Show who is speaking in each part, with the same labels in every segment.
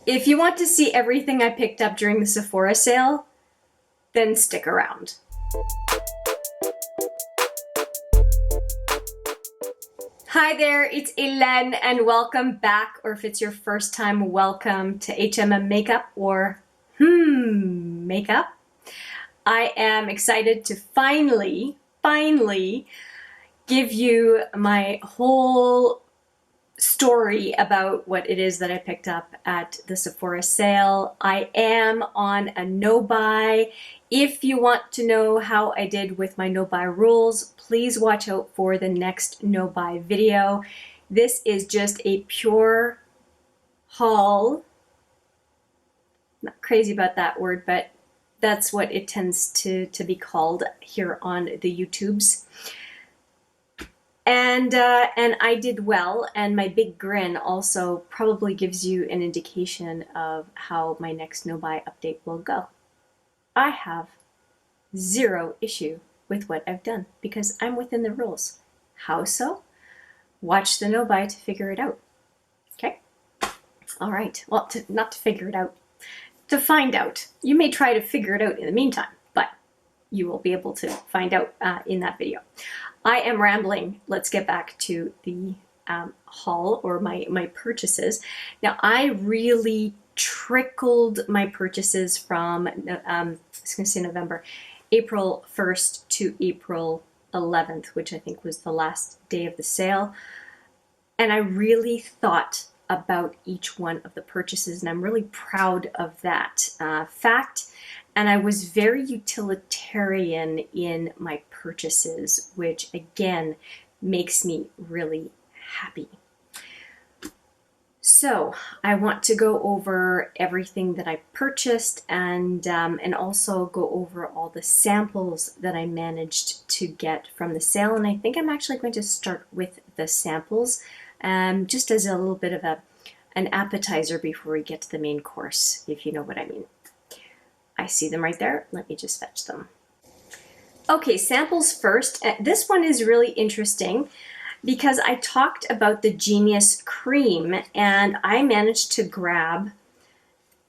Speaker 1: If you want to see everything I picked up during the Sephora sale, then stick around. Hi there, it's Hélène and welcome back, or if it's your first time, welcome to HMM Makeup or Makeup. I am excited to finally give you my whole story about what it is that I picked up at the Sephora sale. I am on a no-buy. If you want to know how I did with my no-buy rules, please watch out for the next no-buy video. This is just a pure haul. Not crazy about that word, but that's what it tends to be called here on the YouTubes. And I did well, and my big grin also probably gives you an indication of how my next no-buy update will go. I have zero issue with what I've done because I'm within the rules. How so? Watch the no-buy to figure it out. Okay? All right. Well, not to figure it out, to find out. You may try to figure it out in the meantime, but you will be able to find out in that video. I am rambling. Let's get back to the haul or my purchases. Now, I really trickled my purchases from, I was going to say November, April 1st to April 11th, which I think was the last day of the sale. And I really thought about each one of the purchases, and I'm really proud of that fact. And I was very utilitarian in my purchases, which again makes me really happy. So I want to go over everything that I purchased and also go over all the samples that I managed to get from the sale. And I think I'm actually going to start with the samples, just as a little bit of an appetizer before we get to the main course, if you know what I mean. I see them right there. Let me just fetch them. Okay, samples first. This one is really interesting because I talked about the Genius Cream and I managed to grab,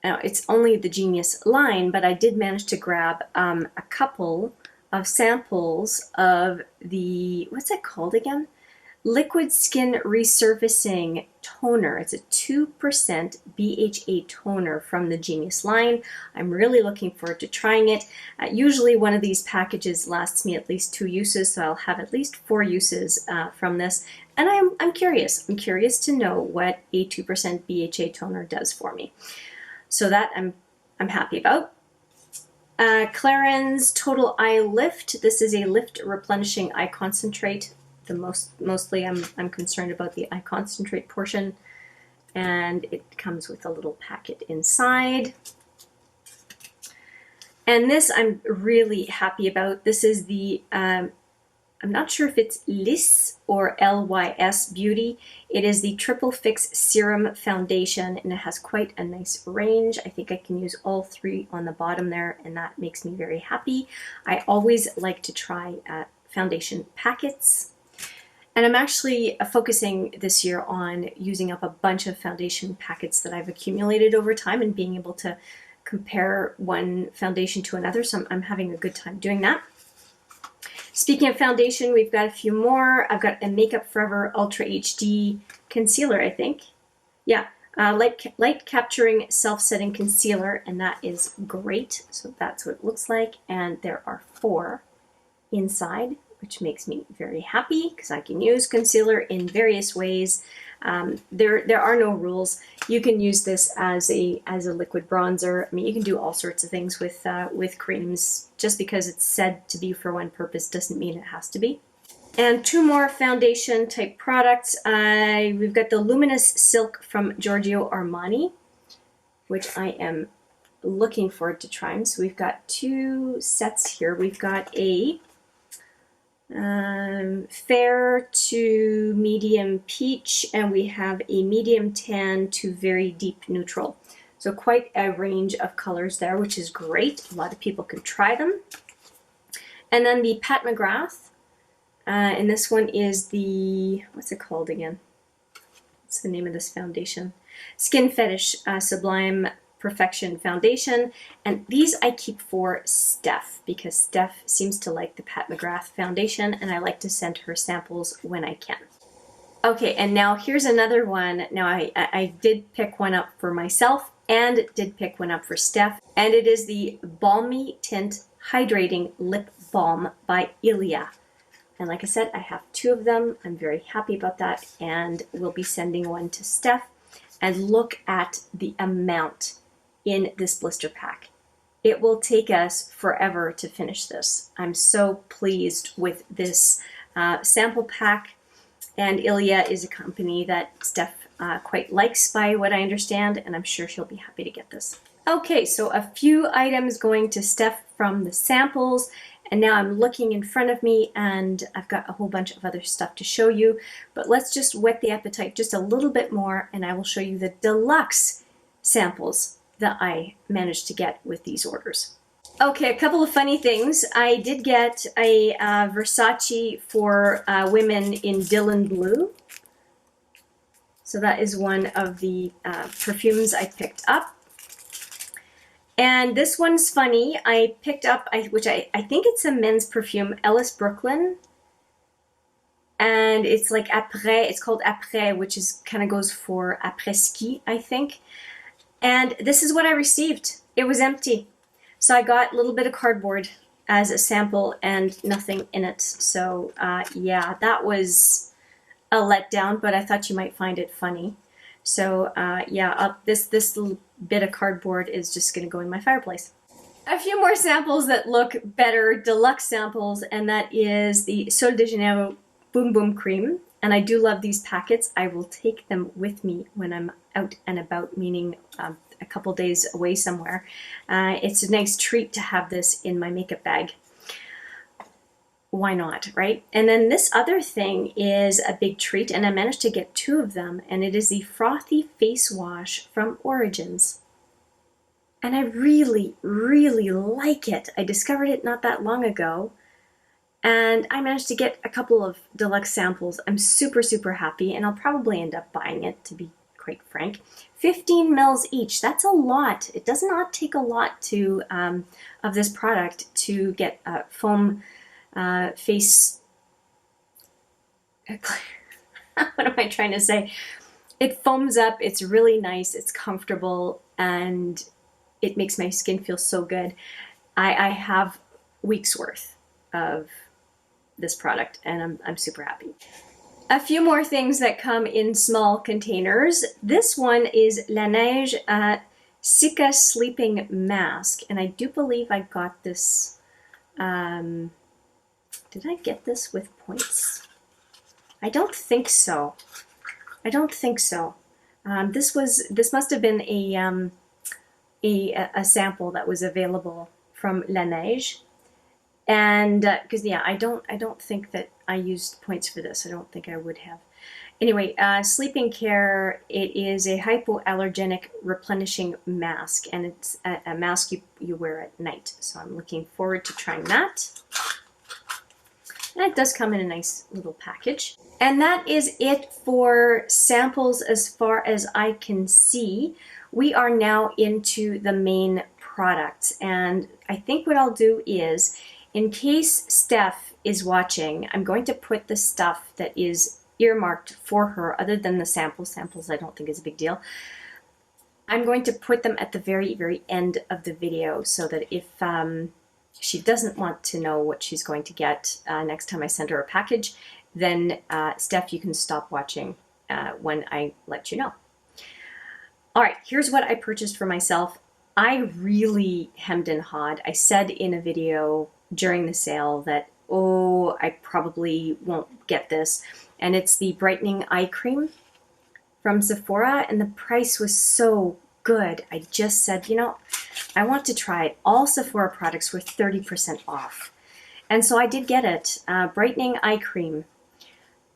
Speaker 1: it's only the Genius line, but I did manage to grab a couple of samples of the, what's it called again? Liquid Skin Resurfacing Toner. It's a 2% BHA toner from the Genius line. I'm really looking forward to trying it. Usually one of these packages lasts me at least 2 uses, so I'll have at least 4 uses from this. And I'm curious. I'm curious to know what a 2% BHA toner does for me. So that I'm happy about. Clarins Total Eye Lift. This is a lift replenishing eye concentrate. Mostly I'm concerned about the eye concentrate portion, and it comes with a little packet inside. And this I'm really happy about. This is the, I'm not sure if it's Lys or LYS Beauty. It is the Triple Fix Serum Foundation, and it has quite a nice range. I think I can use all 3 on the bottom there, and that makes me very happy. I always like to try foundation packets. And I'm actually focusing this year on using up a bunch of foundation packets that I've accumulated over time and being able to compare one foundation to another. So I'm having a good time doing that. Speaking of foundation, we've got a few more. I've got a Makeup Forever Ultra HD Concealer, I think. Yeah, light capturing self-setting concealer, and that is great. So that's what it looks like. And there are 4 inside, which makes me very happy because I can use concealer in various ways. There are no rules. You can use this as a liquid bronzer. I mean, you can do all sorts of things with creams. Just because it's said to be for one purpose doesn't mean it has to be. And 2 more foundation type products. We've got the Luminous Silk from Giorgio Armani, which I am looking forward to trying. So we've got 2 sets here. We've got a fair to medium peach, and we have a medium tan to very deep neutral. So quite a range of colors there, which is great. A lot of people can try them. And then the Pat McGrath, and this one is the, what's it called again? What's the name of this foundation? Skin Fetish Sublime Perfection Foundation. And these I keep for Steph, because Steph seems to like the Pat McGrath foundation, and I like to send her samples when I can. Okay, and now here's another one. Now I did pick one up for myself and did pick one up for Steph, and it is the Balmy Tint Hydrating Lip Balm by Ilya. And like I said, I have 2 of them. I'm very happy about that, and we'll be sending one to Steph. And look at the amount in this blister pack. It will take us forever to finish this. I'm so pleased with this sample pack, and Ilya is a company that Steph quite likes by what I understand, and I'm sure she'll be happy to get this. Okay, so a few items going to Steph from the samples, and now I'm looking in front of me and I've got a whole bunch of other stuff to show you, but let's just whet the appetite just a little bit more and I will show you the deluxe samples that I managed to get with these orders. Okay, a couple of funny things. I did get a Versace for women in Dylan Blue. So that is one of the perfumes I picked up. And this one's funny. I picked up, which I think it's a men's perfume, Ellis Brooklyn. And it's like après, it's called après, which is kind of goes for après-ski, I think. And this is what I received. It was empty. So I got a little bit of cardboard as a sample and nothing in it. So yeah, that was a letdown, but I thought you might find it funny. So yeah, this little bit of cardboard is just going to go in my fireplace. A few more samples that look better, deluxe samples, and that is the Sol de Janeiro Boom Boom Cream. And I do love these packets. I will take them with me when I'm out and about, meaning a couple days away somewhere. It's a nice treat to have this in my makeup bag. Why not, right? And then this other thing is a big treat, and I managed to get 2 of them, and it is the Frothy Face Wash from Origins. And I really, really like it. I discovered it not that long ago, and I managed to get a couple of deluxe samples. I'm super, super happy, and I'll probably end up buying it, to be quite frank. 15 mils each, that's a lot. It does not take a lot to of this product to get a foam face, what am I trying to say? It foams up, it's really nice, it's comfortable, and it makes my skin feel so good. I have weeks worth of this product, and I'm super happy. A few more things that come in small containers. This one is La Neige Cica Sleeping Mask, and I do believe I got this, did I get this with points? I don't think so. I don't think so. This must have been a sample that was available from La Neige, and because yeah, I don't think that I used points for this. I don't think I would have. Anyway, Sleeping Care. It is a hypoallergenic replenishing mask, and it's a mask you wear at night. So I'm looking forward to trying that. And it does come in a nice little package. And that is it for samples as far as I can see. We are now into the main products. And I think what I'll do is, in case Steph is watching, I'm going to put the stuff that is earmarked for her, other than the samples. Samples I don't think is a big deal. I'm going to put them at the very, very end of the video so that if she doesn't want to know what she's going to get next time I send her a package, then Steph, you can stop watching when I let you know. All right, here's what I purchased for myself. I really hemmed and hawed. I said in a video during the sale that, oh, I probably won't get this. And it's the Brightening Eye Cream from Sephora, and the price was so good. I just said, you know, I want to try it. All Sephora products were 30% off. And so I did get it. Brightening Eye Cream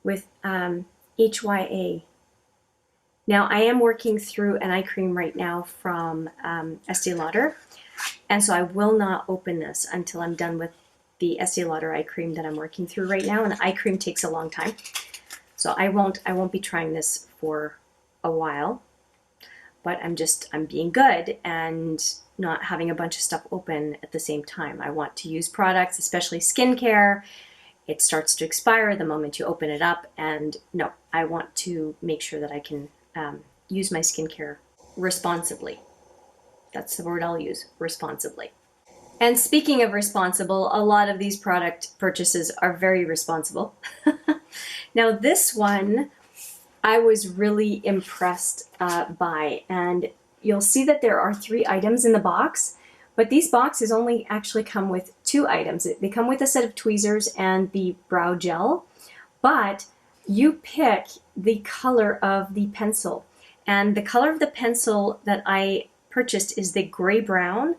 Speaker 1: with HYA. Now, I am working through an eye cream right now from Estee Lauder, and so I will not open this until I'm done with the Estee Lauder eye cream that I'm working through right now, and eye cream takes a long time. So I won't be trying this for a while. but I'm being good and not having a bunch of stuff open at the same time. I want to use products, especially skincare. It starts to expire the moment you open it up, and no, I want to make sure that I can use my skincare responsibly. That's the word I'll use, responsibly. And speaking of responsible, a lot of these product purchases are very responsible. Now this one I was really impressed by, and you'll see that there are 3 items in the box, but these boxes only actually come with 2 items. They come with a set of tweezers and the brow gel, but you pick the color of the pencil. And the color of the pencil that I purchased is the gray brown,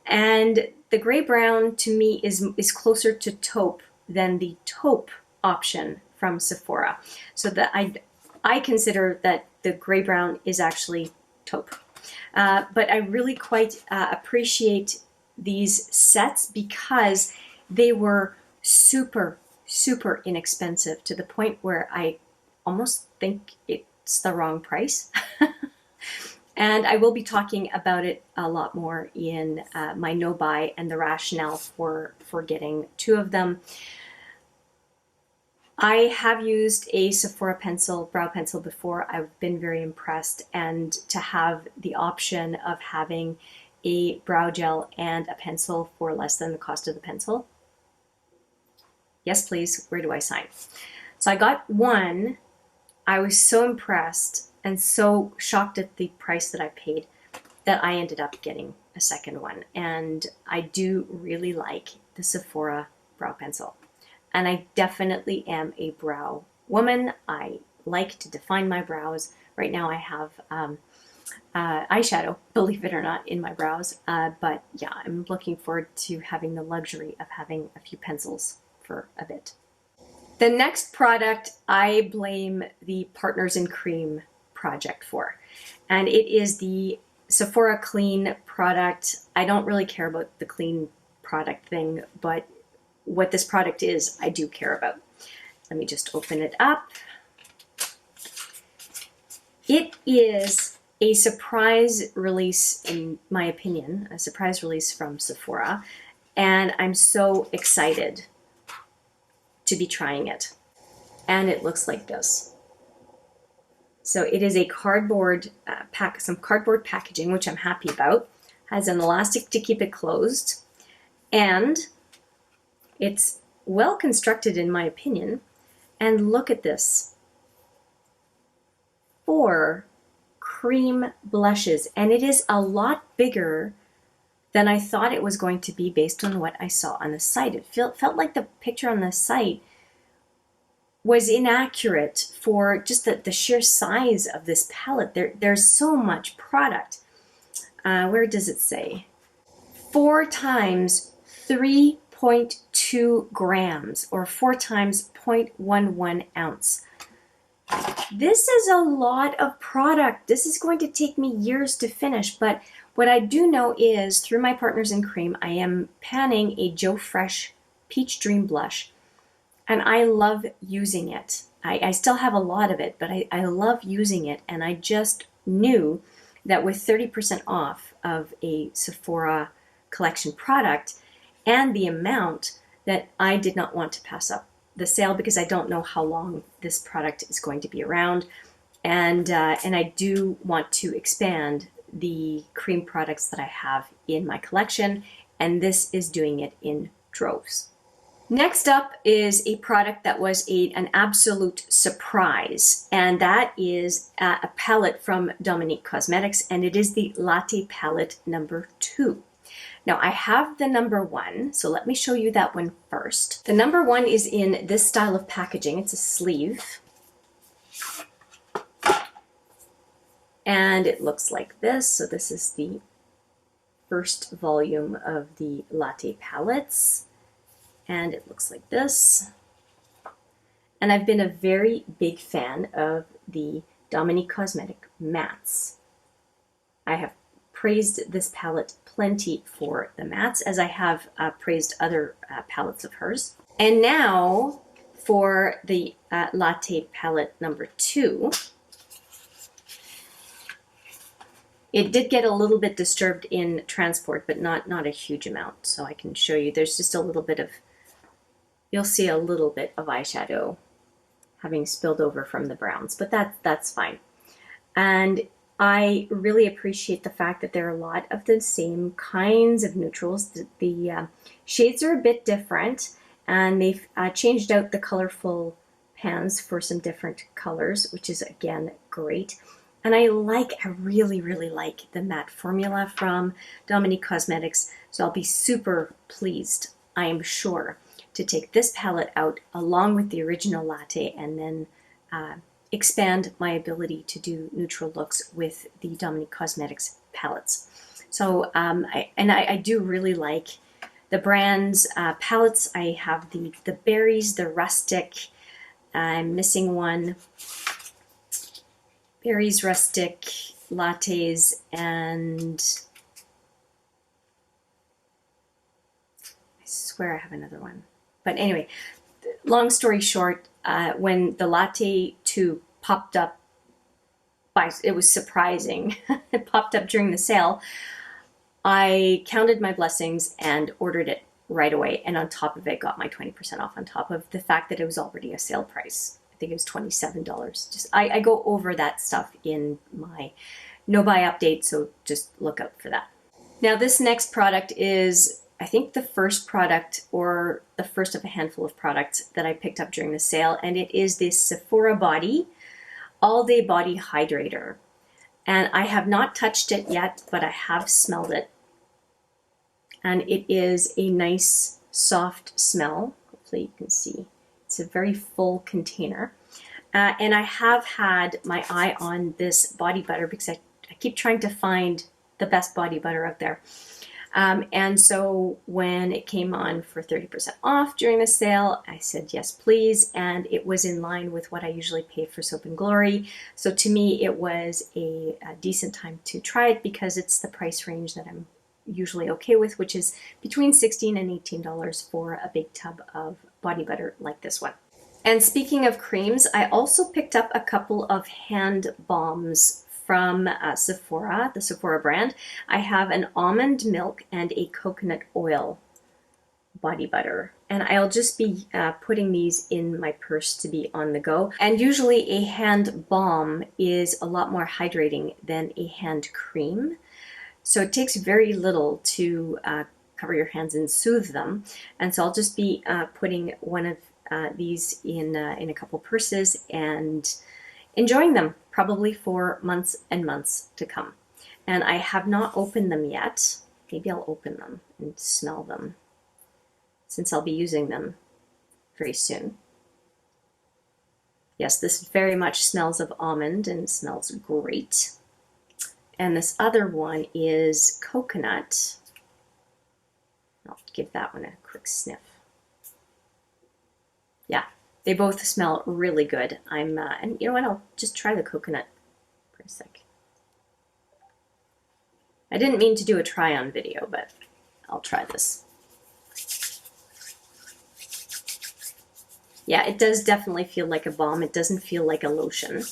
Speaker 1: and the gray brown to me is closer to taupe than the taupe option from Sephora. So that I consider that the gray brown is actually taupe. But I really quite appreciate these sets because they were super, super inexpensive, to the point where I almost think it's the wrong price. And I will be talking about it a lot more in my no buy and the rationale for getting 2 of them. I have used a Sephora brow pencil before. I've been very impressed, and to have the option of having a brow gel and a pencil for less than the cost of the pencil. Yes, please, where do I sign? So I got one. I was so impressed and so shocked at the price that I paid that I ended up getting a second one. And I do really like the Sephora brow pencil. And I definitely am a brow woman. I like to define my brows. Right now I have eyeshadow, believe it or not, in my brows. But yeah, I'm looking forward to having the luxury of having a few pencils for a bit. The next product I blame the Partners in Cream project for, and it is the Sephora Clean product. I don't really care about the clean product thing, but what this product is, I do care about. Let me just open it up. It is a surprise release, in my opinion, a surprise release from Sephora, and I'm so excited to be trying it. And it looks like this. So it is a cardboard some cardboard packaging, which I'm happy about. Has an elastic to keep it closed, and it's well constructed in my opinion. And look at this. 4 cream blushes, and it is a lot bigger than I thought it was going to be based on what I saw on the site. It felt like the picture on the site was inaccurate for just the sheer size of this palette. There's so much product. Where does it say? 4 times 3.2 grams, or 4 times 0.11 ounce. This is a lot of product. This is going to take me years to finish, but what I do know is through my Partners in Cream, I am panning a Joe Fresh Peach Dream Blush, and I love using it. I still have a lot of it, but I love using it, and I just knew that with 30% off of a Sephora collection product and the amount, that I did not want to pass up the sale, because I don't know how long this product is going to be around, and I do want to expand the cream products that I have in my collection, and this is doing it in droves. Next up is a product that was an absolute surprise, and that is a palette from Dominique Cosmetics, and it is the Latte Palette number 2. Now I have the number 1, so let me show you that one first. The number 1 is in this style of packaging. It's a sleeve. And it looks like this. So this is the first volume of the Latte palettes. And it looks like this. And I've been a very big fan of the Dominique Cosmetics mattes. I have praised this palette plenty for the mattes, as I have praised other palettes of hers. And now for the Latte palette number 2. It did get a little bit disturbed in transport, but not a huge amount. So I can show you, there's just a little bit of, you'll see a little bit of eyeshadow having spilled over from the browns, but that's fine. And I really appreciate the fact that there are a lot of the same kinds of neutrals. The shades are a bit different, and they've changed out the colorful pans for some different colors, which is again great. And I really, really like the matte formula from Dominique Cosmetics. So I'll be super pleased, I am sure, to take this palette out along with the original latte and then expand my ability to do neutral looks with the Dominique Cosmetics palettes. So I do really like the brand's palettes. I have the berries, the rustic. I'm missing one. Berries, rustic, lattes, and I swear I have another one. But anyway, long story short, when the latte tube popped up, it was surprising. It popped up during the sale. I counted my blessings and ordered it right away. And on top of it, got my 20% off on top of the fact that it was already a sale price. I think it was $27. I go over that stuff in my no buy update, so just look out for that. Now this next product is, I think, the first product or the first of a handful of products that I picked up during the sale, and it is this Sephora Body All Day Body Hydrator. And I have not touched it yet, but I have smelled it. And it is a nice soft smell. Hopefully you can see. It's a very full container. And I have had my eye on this body butter because I keep trying to find the best body butter out there. And so when it came on for 30% off during the sale, I said, yes, please. And it was in line with what I usually pay for Soap and Glory. So to me, it was a decent time to try it because it's the price range that I'm usually okay with, which is between $16 and $18 for a big tub of body butter like this one. And speaking of creams, I also picked up a couple of hand balms from Sephora, the Sephora brand. I have an almond milk and a coconut oil body butter. And I'll just be putting these in my purse to be on the go. And usually a hand balm is a lot more hydrating than a hand cream. So it takes very little to cover your hands and soothe them. And so I'll just be putting one of these in a couple purses and enjoying them probably for months and months to come. And I have not opened them yet. Maybe I'll open them and smell them since I'll be using them very soon. Yes, this very much smells of almond and smells great. And this other one is coconut. I'll give that one a quick sniff. Yeah, they both smell really good. And you know what? I'll just try the coconut for a sec. I didn't mean to do a try-on video, but I'll try this. Yeah, it does definitely feel like a balm. It doesn't feel like a lotion.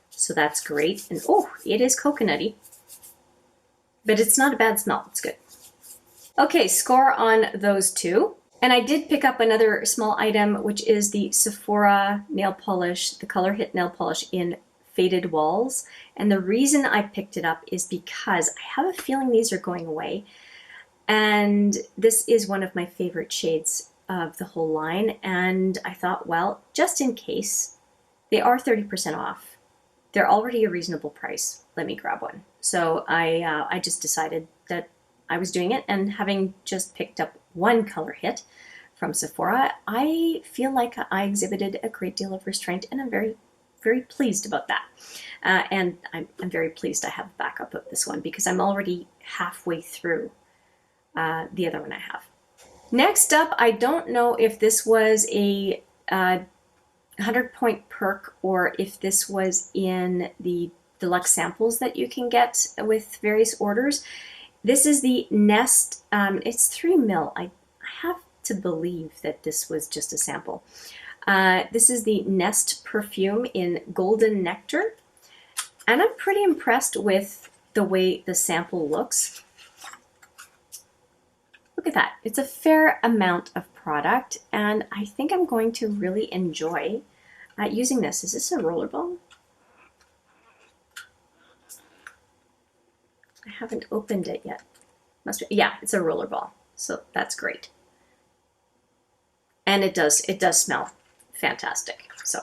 Speaker 1: So that's great. And oh, it is coconutty. But it's not a bad smell. It's good. Okay, score on those two. And I did pick up another small item, which is the Sephora nail polish, the Color Hit nail polish in Faded Walls. And the reason I picked it up is because I have a feeling these are going away. And this is one of my favorite shades of the whole line. And I thought, well, just in case, they are 30% off. They're already a reasonable price. Let me grab one. So I just decided that I was doing it, and having just picked up one Color Hit from Sephora, I feel like I exhibited a great deal of restraint, and I'm very, very pleased about that. And I'm very pleased I have backup of this one because I'm already halfway through the other one I have. Next up, I don't know if this was a 100-point perk or if this was in the deluxe samples that you can get with various orders. This is the Nest, it's 3 ml. I have to believe that this was just a sample. This is the Nest perfume in Golden Nectar. And I'm pretty impressed with the way the sample looks. Look at that. It's a fair amount of product, and I think I'm going to really enjoy using this. Is this a rollerball? I haven't opened it yet. Yeah, it's a rollerball, so that's great. And it does smell fantastic, so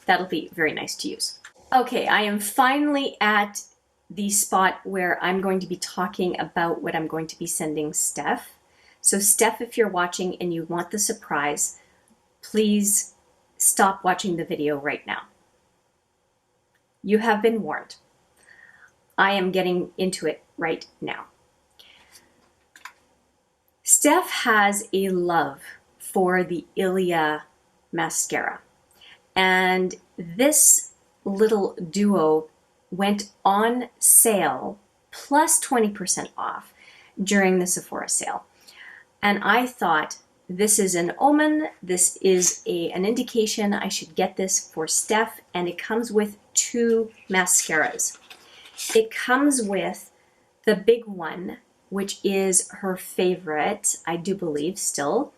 Speaker 1: that'll be very nice to use. Okay, I am finally at the spot where I'm going to be talking about what I'm going to be sending Steph. So Steph, if you're watching and you want the surprise, please stop watching the video right now. You have been warned. I am getting into it right now. Steph has a love for the Ilya mascara, and this little duo went on sale plus 20% off during the Sephora sale. And I thought, this is an omen, this is an indication I should get this for Steph, and it comes with 2 mascaras. It comes with the big one, which is her favorite, I do believe still,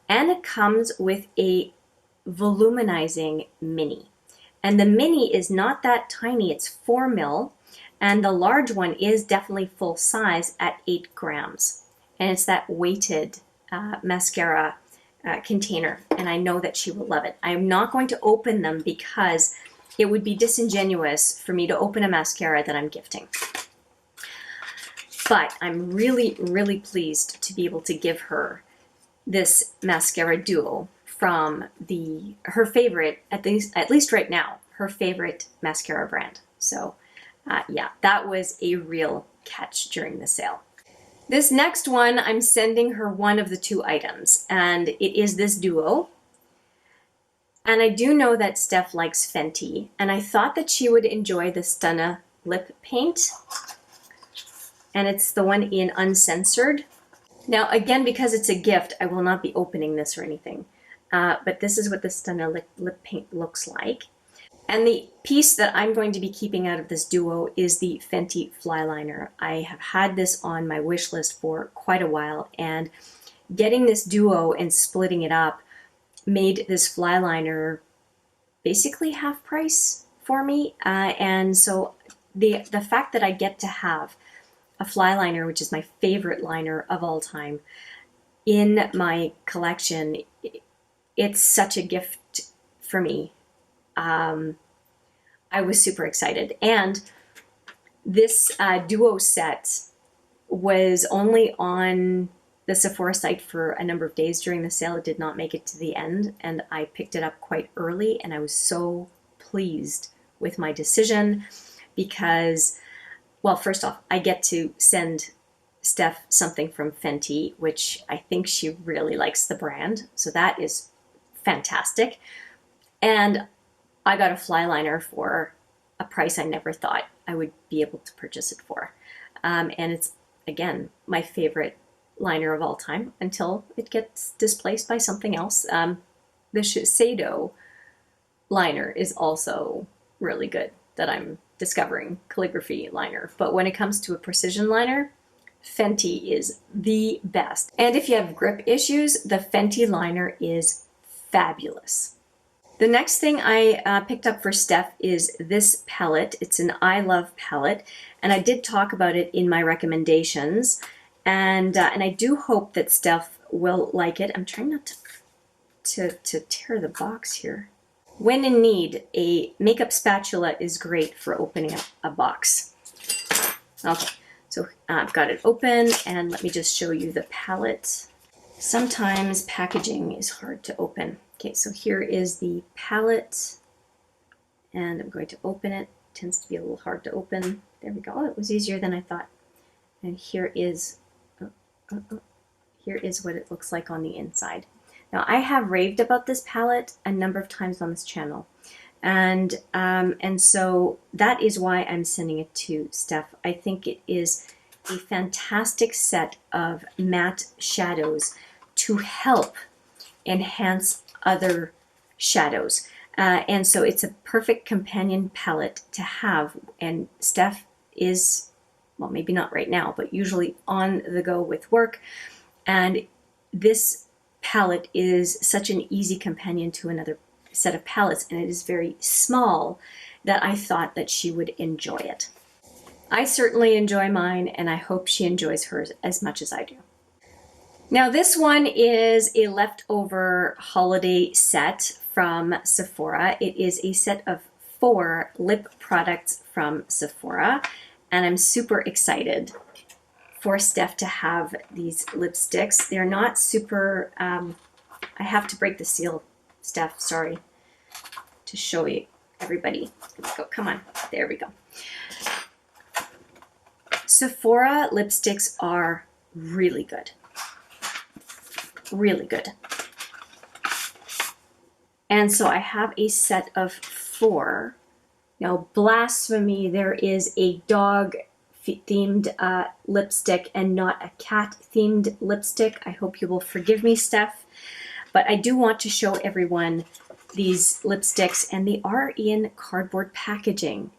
Speaker 1: and it comes with a voluminizing mini. And the mini is not that tiny, it's 4 mil, and the large one is definitely full size at 8 grams. And it's that weighted mascara container, and I know that she will love it. I am not going to open them because it would be disingenuous for me to open a mascara that I'm gifting. But I'm really, really pleased to be able to give her this mascara duo from her favorite, at least right now, her favorite mascara brand. So yeah, that was a real catch during the sale. This next one, I'm sending her one of the 2 items, and it is this duo. And I do know that Steph likes Fenty, and I thought that she would enjoy the Stunna lip paint. And it's the one in Uncensored. Now, again, because it's a gift, I will not be opening this or anything. But this is what the Stunna lip paint looks like. And the piece that I'm going to be keeping out of this duo is the Fenty Fly Liner. I have had this on my wish list for quite a while, and getting this duo and splitting it up made this fly liner basically half price for me. And so the fact that I get to have a fly liner, which is my favorite liner of all time, in my collection, it's such a gift for me. I was super excited. And this duo set was only on the Sephora site for a number of days during the sale. It did not make it to the end, and I picked it up quite early, and I was so pleased with my decision because, well, first off, I get to send Steph something from Fenty, which I think she really likes the brand, so that is fantastic. And I got a fly liner for a price I never thought I would be able to purchase it for. And it's, again, my favorite liner of all time until it gets displaced by something else. The Shiseido liner is also really good that I'm discovering, calligraphy liner. But when it comes to a precision liner, Fenty is the best. And if you have grip issues, the Fenty liner is fabulous. The next thing I picked up for Steph is this palette. It's an I Love palette, and I did talk about it in my recommendations, and I do hope that Steph will like it. I'm trying not to tear the box here. When in need, a makeup spatula is great for opening up a box. Okay, so I've got it open, and let me just show you the palette. Sometimes packaging is hard to open. Okay, so here is the palette, and I'm going to open it. It tends to be a little hard to open. There we go. Oh, it was easier than I thought. And here is what it looks like on the inside. Now, I have raved about this palette a number of times on this channel, and so that is why I'm sending it to Steph. I think it is a fantastic set of matte shadows to help enhance other shadows. And so it's a perfect companion palette to have. And Steph is well, maybe not right now, but usually on the go with work. And this palette is such an easy companion to another set of palettes, and it is very small, that I thought that she would enjoy it. I certainly enjoy mine, and I hope she enjoys hers as much as I do. Now this one is a leftover holiday set from Sephora. It is a set of 4 lip products from Sephora, and I'm super excited for Steph to have these lipsticks. They're not super, I have to break the seal, Steph, sorry, to show you, everybody. Let's go, come on, there we go. Sephora lipsticks are really good. Really good. And so I have a set of 4. Now, blasphemy, there is a dog themed lipstick and not a cat themed lipstick. I hope you will forgive me, Steph. But I do want to show everyone these lipsticks, and they are in cardboard packaging.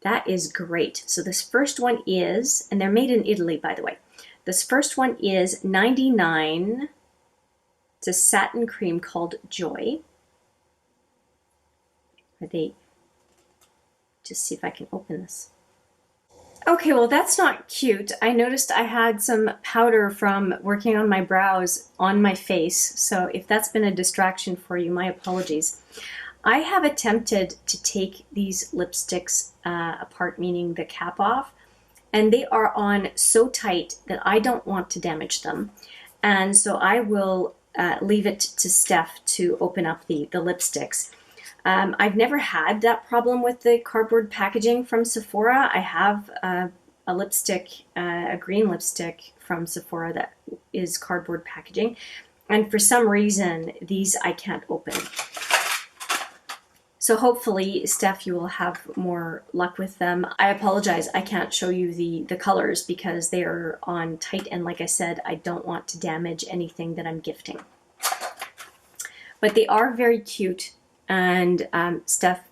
Speaker 1: That is great. So this first one is, and they're made in Italy, by the way. This first one is 99. It's a satin cream called Joy. Are they, just see if I can open this. Okay, well that's not cute. I noticed I had some powder from working on my brows on my face, so if that's been a distraction for you, my apologies. I have attempted to take these lipsticks apart, meaning the cap off, and they are on so tight that I don't want to damage them. And so I will leave it to Steph to open up the lipsticks. I've never had that problem with the cardboard packaging from Sephora. I have a lipstick, a green lipstick from Sephora that is cardboard packaging. And for some reason, these I can't open. So hopefully, Steph, you will have more luck with them. I apologize, I can't show you the colors because they are on tight, and like I said, I don't want to damage anything that I'm gifting. But they are very cute, and Steph,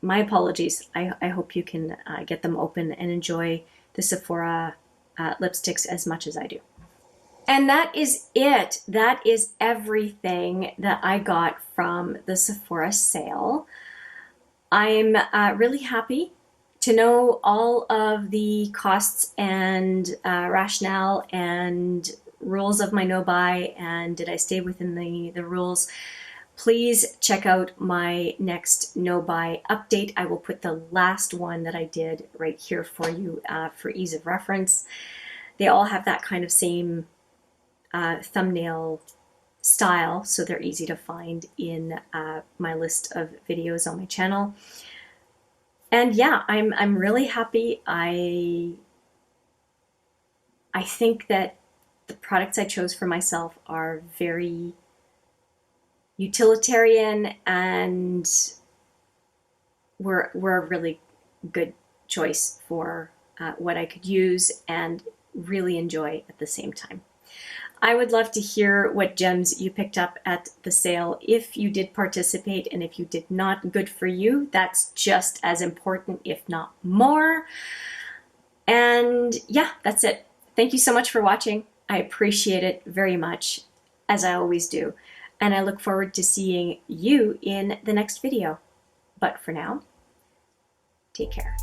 Speaker 1: my apologies. I hope you can get them open and enjoy the Sephora lipsticks as much as I do. And that is it. That is everything that I got from the Sephora sale. I'm really happy to know all of the costs and rationale and rules of my no-buy, and did I stay within the rules. Please check out my next no-buy update. I will put the last one that I did right here for you for ease of reference. They all have that kind of same thumbnail style, so they're easy to find in my list of videos on my channel. And yeah, I'm really happy. I think that the products I chose for myself are very utilitarian and were a really good choice for what I could use and really enjoy at the same time. I would love to hear what gems you picked up at the sale. If you did participate, and if you did not, good for you. That's just as important, if not more. And yeah, that's it. Thank you so much for watching. I appreciate it very much, as I always do. And I look forward to seeing you in the next video. But for now, take care.